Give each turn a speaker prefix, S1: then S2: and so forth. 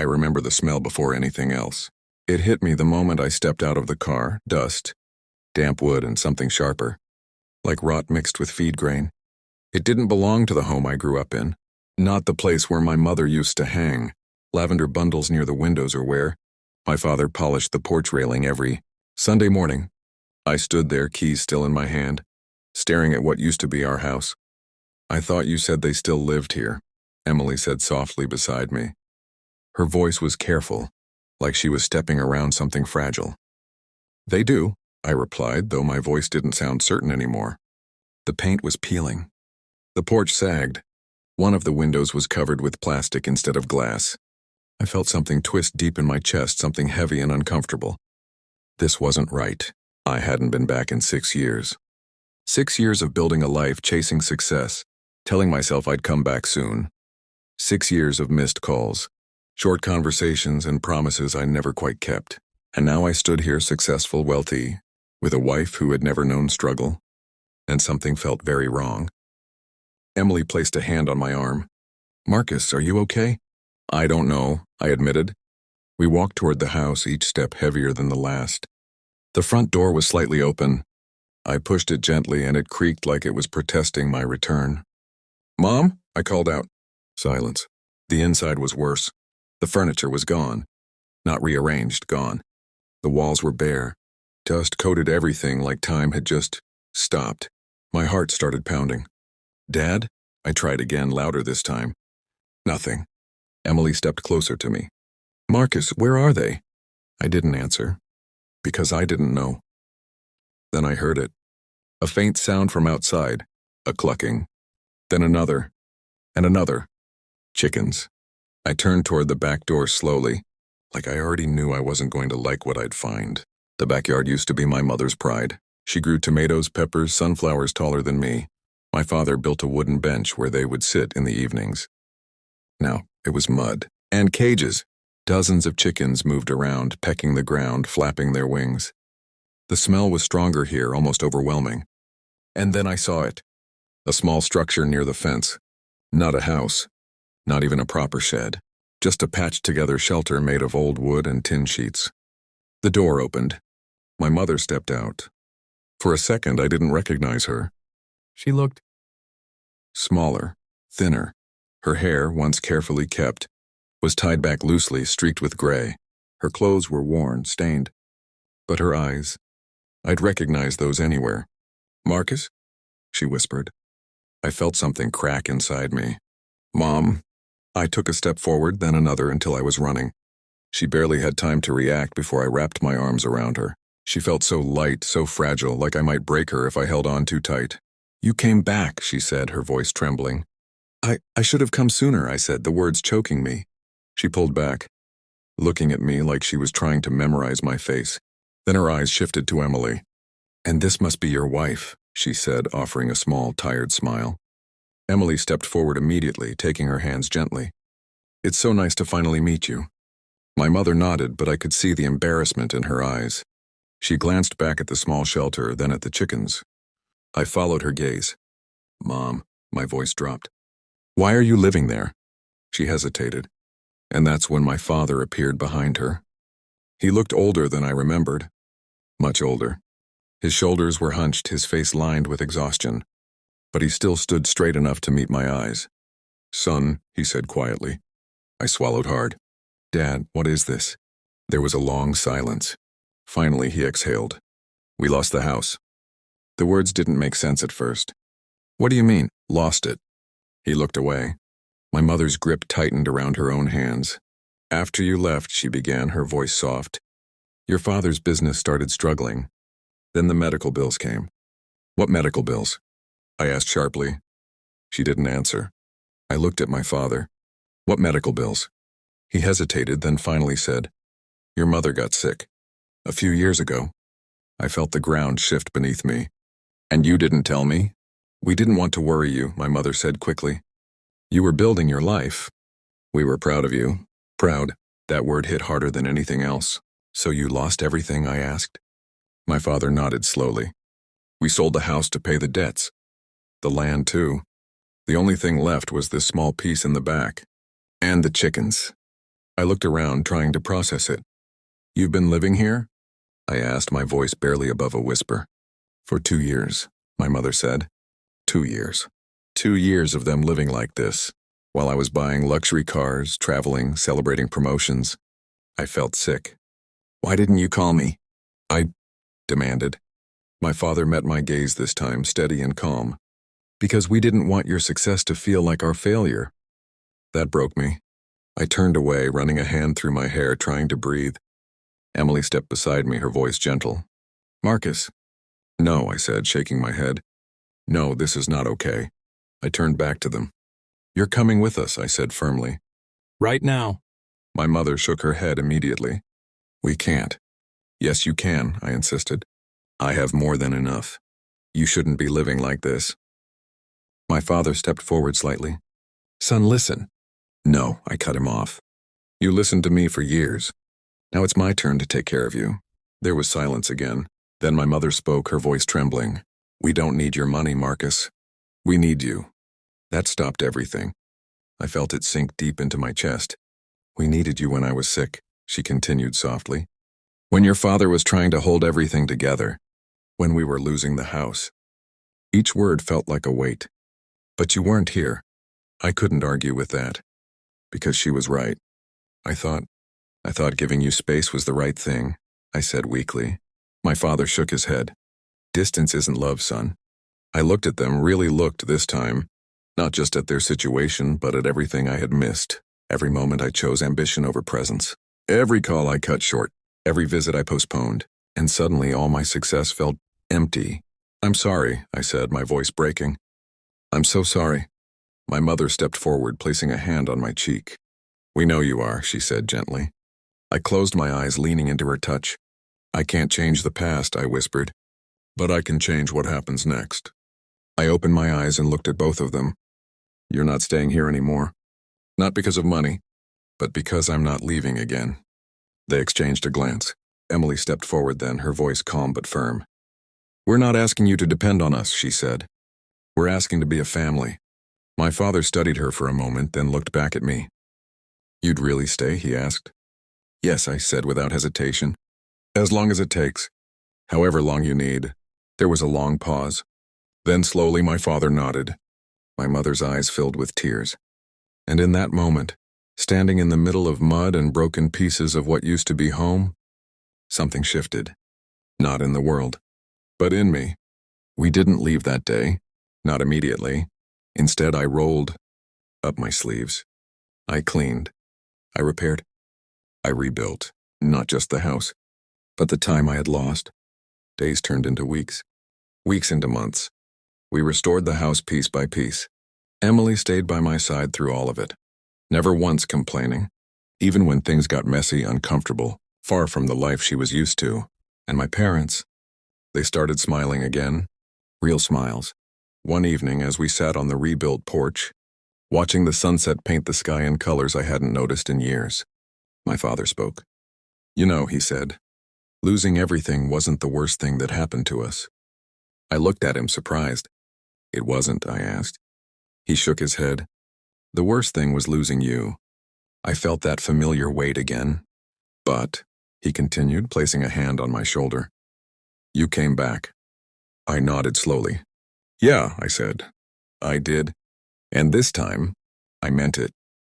S1: remember the smell before anything else. It hit me the moment I stepped out of the car, dust, damp wood, and something sharper, like rot mixed with feed grain. It didn't belong to the home I grew up in, not the place where my mother used to hang. Lavender bundles near the windows are where my father polished the porch railing every Sunday morning. I stood there, keys still in my hand, staring at what used to be our house. "I thought you said they still lived here," Emily said softly beside me. Her voice was careful, like she was stepping around something fragile. "They do," I replied, though my voice didn't sound certain anymore. The paint was peeling. The porch sagged. One of the windows was covered with plastic instead of glass. I felt something twist deep in my chest, something heavy and uncomfortable. This wasn't right. I hadn't been back in 6 years. 6 years of building a life, chasing success, telling myself I'd come back soon. 6 years of missed calls, short conversations, and promises I never quite kept. And now I stood here, successful, wealthy, with a wife who had never known struggle, and something felt very wrong. Emily placed a hand on my arm. "Marcus, are you okay?" "I don't know," I admitted. We walked toward the house, each step heavier than the last. The front door was slightly open. I pushed it gently, and it creaked like it was protesting my return. "Mom?" I called out. Silence. The inside was worse. The furniture was gone. Not rearranged, gone. The walls were bare. Dust coated everything like time had just stopped. My heart started pounding. "Dad?" I tried again, louder this time. Nothing. Emily stepped closer to me. "Marcus, where are they?" I didn't answer, because I didn't know. Then I heard it. A faint sound from outside, a clucking. Then another, and another. Chickens. I turned toward the back door slowly, like I already knew I wasn't going to like what I'd find. The backyard used to be my mother's pride. She grew tomatoes, peppers, sunflowers taller than me. My father built a wooden bench where they would sit in the evenings. Now, it was mud. And cages. Dozens of chickens moved around, pecking the ground, flapping their wings. The smell was stronger here, almost overwhelming. And then I saw it. A small structure near the fence. Not a house. Not even a proper shed. Just a patched-together shelter made of old wood and tin sheets. The door opened. My mother stepped out. For a second, I didn't recognize her. She looked smaller, thinner. Her hair, once carefully kept, was tied back loosely, streaked with gray. Her clothes were worn, stained. But her eyes, I'd recognize those anywhere. "Marcus?" she whispered. I felt something crack inside me. "Mom." I took a step forward, then another, until I was running. She barely had time to react before I wrapped my arms around her. She felt so light, so fragile, like I might break her if I held on too tight. "You came back," she said, her voice trembling. I should have come sooner," I said, the words choking me. She pulled back, looking at me like she was trying to memorize my face. Then her eyes shifted to Emily. "And this must be your wife," she said, offering a small, tired smile. Emily stepped forward immediately, taking her hands gently. "It's so nice to finally meet you." My mother nodded, but I could see the embarrassment in her eyes. She glanced back at the small shelter, then at the chickens. I followed her gaze. "Mom," my voice dropped. "Why are you living there?" She hesitated, and that's when my father appeared behind her. He looked older than I remembered. Much older. His shoulders were hunched, his face lined with exhaustion. But he still stood straight enough to meet my eyes. "Son," he said quietly. I swallowed hard. "Dad, what is this?" There was a long silence. Finally, he exhaled. "We lost the house." The words didn't make sense at first. "What do you mean, lost it?" He looked away. My mother's grip tightened around her own hands. "After you left," she began, her voice soft, "your father's business started struggling. Then the medical bills came." "What medical bills?" I asked sharply. She didn't answer. I looked at my father. "What medical bills?" He hesitated, then finally said, "Your mother got sick. A few years ago." I felt the ground shift beneath me. "And you didn't tell me?" "We didn't want to worry you," my mother said quickly. "You were building your life. We were proud of you." Proud. That word hit harder than anything else. "So you lost everything?" I asked. My father nodded slowly. "We sold the house to pay the debts. The land, too. The only thing left was this small piece in the back. And the chickens." I looked around, trying to process it. "You've been living here?" I asked, my voice barely above a whisper. "For 2 years," my mother said. 2 years. 2 years of them living like this. While I was buying luxury cars, traveling, celebrating promotions, I felt sick. "Why didn't you call me?" I demanded. My father met my gaze this time, steady and calm. "Because we didn't want your success to feel like our failure." That broke me. I turned away, running a hand through my hair, trying to breathe. Emily stepped beside me, her voice gentle. "Marcus." "No," I said, shaking my head. "No, this is not okay." I turned back to them. "You're coming with us," I said firmly.
S2: Right now.
S1: My mother shook her head immediately. "We can't." "Yes, you can," I insisted. "I have more than enough. You shouldn't be living like this." My father stepped forward slightly. "Son, listen." "No," I cut him off. "You listened to me for years. Now it's my turn to take care of you." There was silence again. Then my mother spoke, her voice trembling. "We don't need your money, Marcus. We need you." That stopped everything. I felt it sink deep into my chest. "We needed you when I was sick," she continued softly. "When your father was trying to hold everything together. When we were losing the house." Each word felt like a weight. "But you weren't here." I couldn't argue with that. Because she was right. I thought giving you space was the right thing," I said weakly. My father shook his head. "Distance isn't love, son." I looked at them, really looked this time. Not just at their situation, but at everything I had missed. Every moment I chose ambition over presence. Every call I cut short. Every visit I postponed. And suddenly all my success felt empty. "I'm sorry," I said, my voice breaking. "I'm so sorry." My mother stepped forward, placing a hand on my cheek. "We know you are," she said gently. I closed my eyes, leaning into her touch. "I can't change the past," I whispered. "But I can change what happens next." I opened my eyes and looked at both of them. "You're not staying here anymore. Not because of money, but because I'm not leaving again." They exchanged a glance. Emily stepped forward then, her voice calm but firm. "We're not asking you to depend on us," she said. "We're asking to be a family." My father studied her for a moment, then looked back at me. "You'd really stay?" he asked. "Yes," I said without hesitation. "As long as it takes. However long you need." There was a long pause. Then slowly my father nodded. My mother's eyes filled with tears. And in that moment, standing in the middle of mud and broken pieces of what used to be home, something shifted. Not in the world, but in me. We didn't leave that day. Not immediately. Instead, I rolled up my sleeves. I cleaned. I repaired. I rebuilt. Not just the house, but the time I had lost. Days turned into weeks. Weeks into months. We restored the house piece by piece. Emily stayed by my side through all of it. Never once complaining. Even when things got messy, uncomfortable, far from the life she was used to. And my parents, they started smiling again. Real smiles. One evening, as we sat on the rebuilt porch, watching the sunset paint the sky in colors I hadn't noticed in years, my father spoke. "You know," he said, "losing everything wasn't the worst thing that happened to us." I looked at him, surprised. "It wasn't?" I asked. He shook his head. "The worst thing was losing you." I felt that familiar weight again. "But," he continued, placing a hand on my shoulder, "you came back." I nodded slowly. "Yeah," I said. "I did. And this time, I meant it."